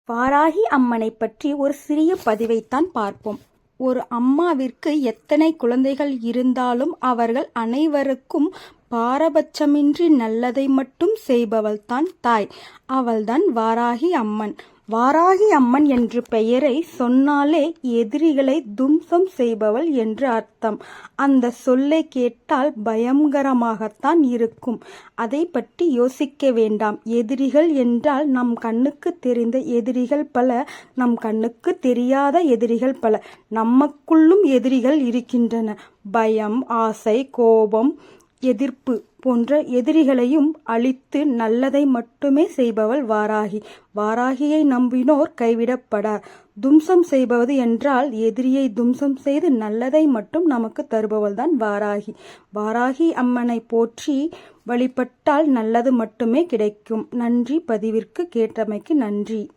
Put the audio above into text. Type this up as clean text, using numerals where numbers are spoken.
வாராகி அம்மனை பற்றி ஒரு சிறிய பதிவைத்தான் பார்ப்போம். ஒரு அம்மாவிற்கு எத்தனை குழந்தைகள் இருந்தாலும் அவர்கள் அனைவருக்கும் பாரபட்சமின்றி நல்லதை மட்டும் செய்பவள்தான் தாய். அவள்தான் வாராகி அம்மன். வாராகி அம்மன் என்ற பெயரை சொன்னாலே எதிரிகளை தும்சம் செய்பவள் என்று அர்த்தம். அந்த சொல்லை கேட்டால் பயங்கரமாகத்தான் இருக்கும். அதை பற்றி யோசிக்க வேண்டாம். எதிரிகள் என்றால் நம் கண்ணுக்கு தெரிந்த எதிரிகள் பல, நம் கண்ணுக்கு தெரியாத எதிரிகள் பல. நமக்குள்ளும் எதிரிகள் இருக்கின்றன. பயம், ஆசை, கோபம், எதிர்ப்பு போன்ற எதிரிகளையும் அழித்து நல்லதை மட்டுமே செய்பவள் வாராகி. வாராகியை நம்பினோர் கைவிடப்படார். தும்சம் செய்பவது என்றால் எதிரியை தும்சம் செய்து நல்லதை மட்டும் நமக்கு தருபவள்தான் வாராகி. வாராகி அம்மனை போற்றி வழிபட்டால் நல்லது மட்டுமே கிடைக்கும். நன்றி. பதிவிற்கு கேட்டமைக்கு நன்றி.